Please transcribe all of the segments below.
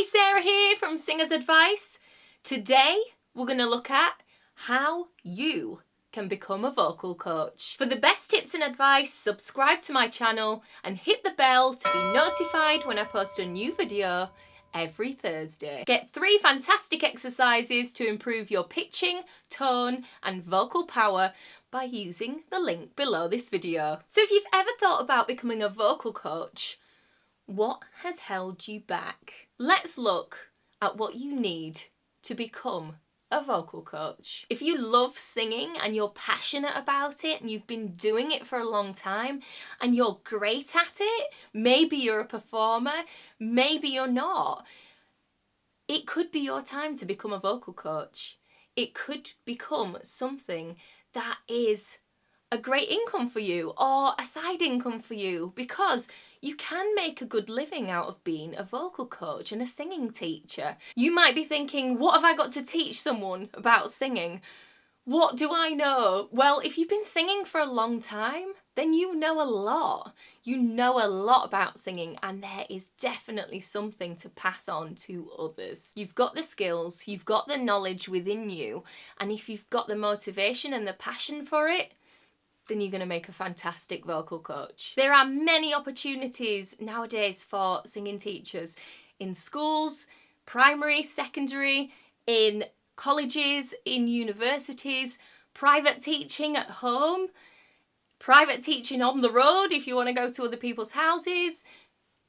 Sarah here from Singer's Advice. Today we're going to look at how you can become a vocal coach. For the best tips and advice, subscribe to my channel and hit the bell to be notified when I post a new video every Thursday. Get 3 fantastic exercises to improve your pitching, tone and vocal power by using the link below this video. So if you've ever thought about becoming a vocal coach, what has held you back? Let's look at what you need to become a vocal coach. If you love singing and you're passionate about it and you've been doing it for a long time and you're great at it, maybe you're a performer, maybe you're not, it could be your time to become a vocal coach. It could become something that is a great income for you or a side income for you, because you can make a good living out of being a vocal coach and a singing teacher. You might be thinking, what have I got to teach someone about singing? What do I know? Well, if you've been singing for a long time, then you know a lot. You know a lot about singing, and there is definitely something to pass on to others. You've got the skills, you've got the knowledge within you, and if you've got the motivation and the passion for it, then you're going to make a fantastic vocal coach. There are many opportunities nowadays for singing teachers in schools, primary, secondary, in colleges, in universities, private teaching at home, private teaching on the road if you want to go to other people's houses.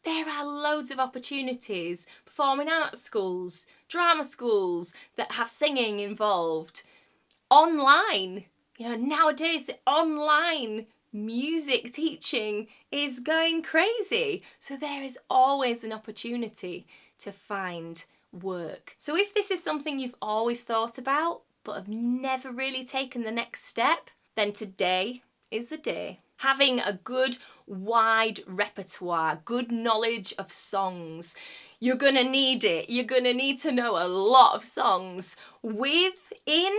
There are loads of opportunities, performing arts schools, drama schools that have singing involved, online. You know, nowadays online music teaching is going crazy. So there is always an opportunity to find work. So if this is something you've always thought about but have never really taken the next step, then today is the day. Having a good wide repertoire, good knowledge of songs, you're gonna need it. You're gonna need to know a lot of songs within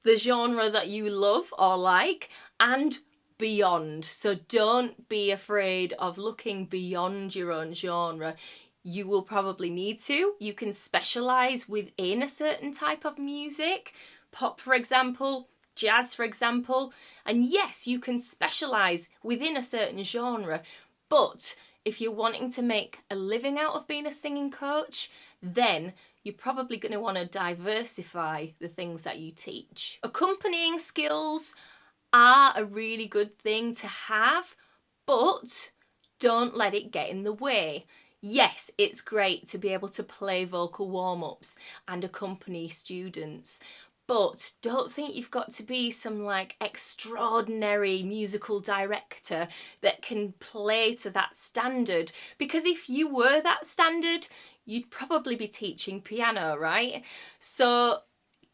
the genre that you love or like and beyond. So don't be afraid of looking beyond your own genre. You will probably need to. You can specialise within a certain type of music, pop for example, jazz for example, and yes, you can specialise within a certain genre, but if you're wanting to make a living out of being a singing coach, then you're probably going to want to diversify the things that you teach. Accompanying skills are a really good thing to have, but don't let it get in the way. Yes, it's great to be able to play vocal warm-ups and accompany students, but don't think you've got to be some like extraordinary musical director that can play to that standard, because if you were that standard, you'd probably be teaching piano, right? So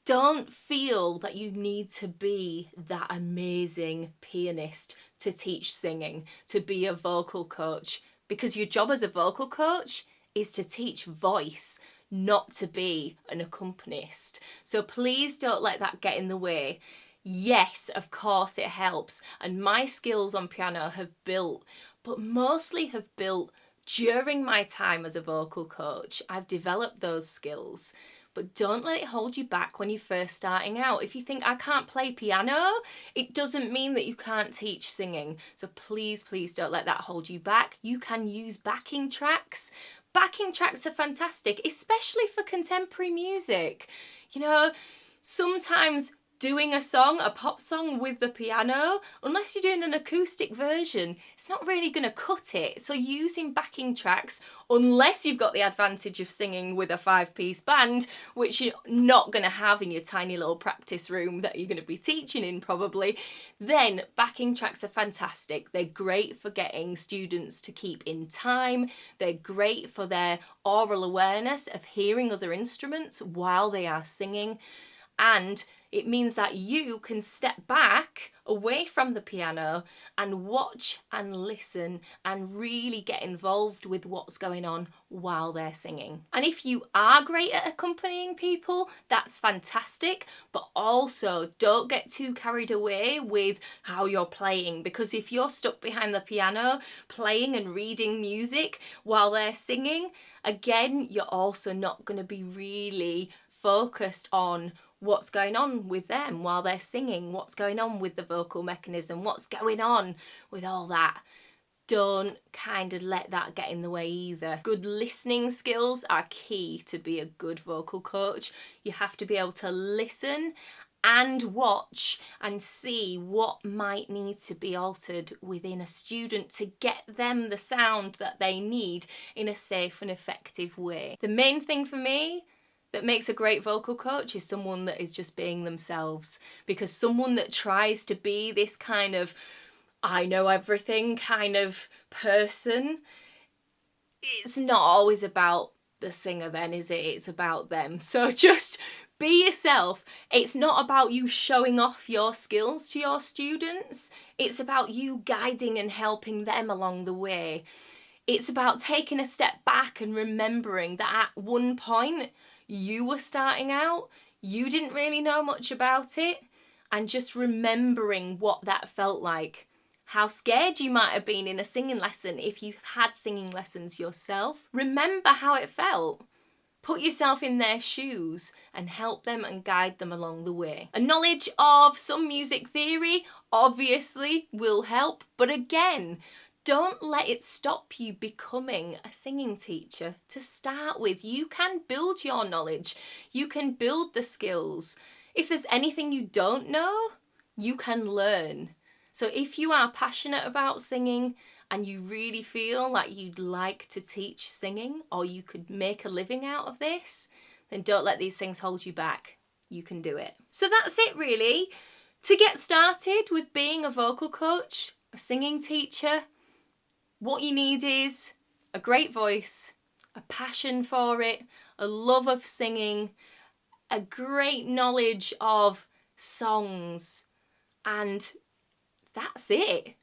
don't feel that you need to be that amazing pianist to teach singing, to be a vocal coach, because your job as a vocal coach is to teach voice, not to be an accompanist. So please don't let that get in the way. Yes, of course it helps, and my skills on piano have built, but mostly have built during my time as a vocal coach. I've developed those skills, but don't let it hold you back when you're first starting out. If you think, I can't play piano, it doesn't mean that you can't teach singing. So please, please don't let that hold you back. You can use backing tracks. Backing tracks are fantastic, especially for contemporary music. You know, sometimes doing a song, a pop song with the piano, unless you're doing an acoustic version, it's not really going to cut it. So using backing tracks, unless you've got the advantage of singing with a 5-piece band, which you're not going to have in your tiny little practice room that you're going to be teaching in probably, then backing tracks are fantastic. They're great for getting students to keep in time. They're great for their oral awareness of hearing other instruments while they are singing. And It means that you can step back away from the piano and watch and listen and really get involved with what's going on while they're singing. And if you are great at accompanying people, that's fantastic, but also don't get too carried away with how you're playing, because if you're stuck behind the piano playing and reading music while they're singing, again, you're also not going to be really focused on what's going on with them while they're singing, what's going on with the vocal mechanism, what's going on with all that. Don't kind of let that get in the way either. Good listening skills are key to be a good vocal coach. You have to be able to listen and watch and see what might need to be altered within a student to get them the sound that they need in a safe and effective way. The main thing for me that makes a great vocal coach is someone that is just being themselves, because someone that tries to be this kind of I know everything kind of person, it's not always about the singer then, is it? It's about them. So just be yourself. It's not about you showing off your skills to your students. It's about you guiding and helping them along the way. It's about taking a step back and remembering that at one point you were starting out, you didn't really know much about it, and just remembering what that felt like. How scared you might have been in a singing lesson if you've had singing lessons yourself. Remember how it felt. Put yourself in their shoes and help them and guide them along the way. A knowledge of some music theory obviously will help, but again, don't let it stop you becoming a singing teacher to start with. You can build your knowledge. You can build the skills. If there's anything you don't know, you can learn. So if you are passionate about singing and you really feel like you'd like to teach singing, or you could make a living out of this, then don't let these things hold you back. You can do it. So that's it really. To get started with being a vocal coach, a singing teacher, what you need is a great voice, a passion for it, a love of singing, a great knowledge of songs, and that's it.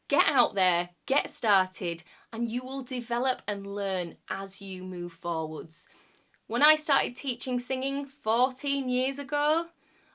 Get out there, get started, and you will develop and learn as you move forwards. When I started teaching singing 14 years ago,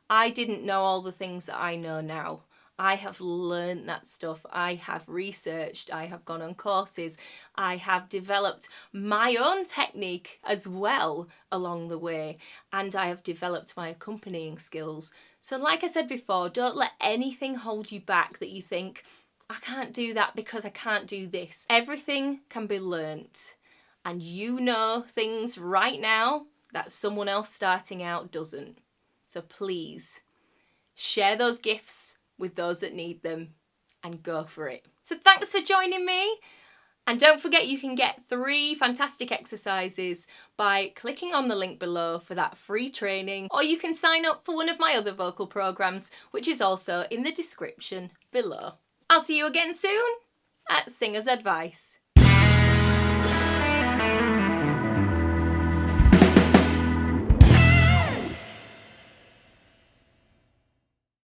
I didn't know all the things that I know now. I have learned that stuff. I have researched, I have gone on courses, I have developed my own technique as well along the way, and I have developed my accompanying skills. So like I said before, don't let anything hold you back that you think, I can't do that because I can't do this. Everything can be learnt, and you know things right now that someone else starting out doesn't. So please, share those gifts with those that need them and go for it. So thanks for joining me. And don't forget, you can get 3 fantastic exercises by clicking on the link below for that free training, or you can sign up for one of my other vocal programs, which is also in the description below. I'll see you again soon at Singer's Advice.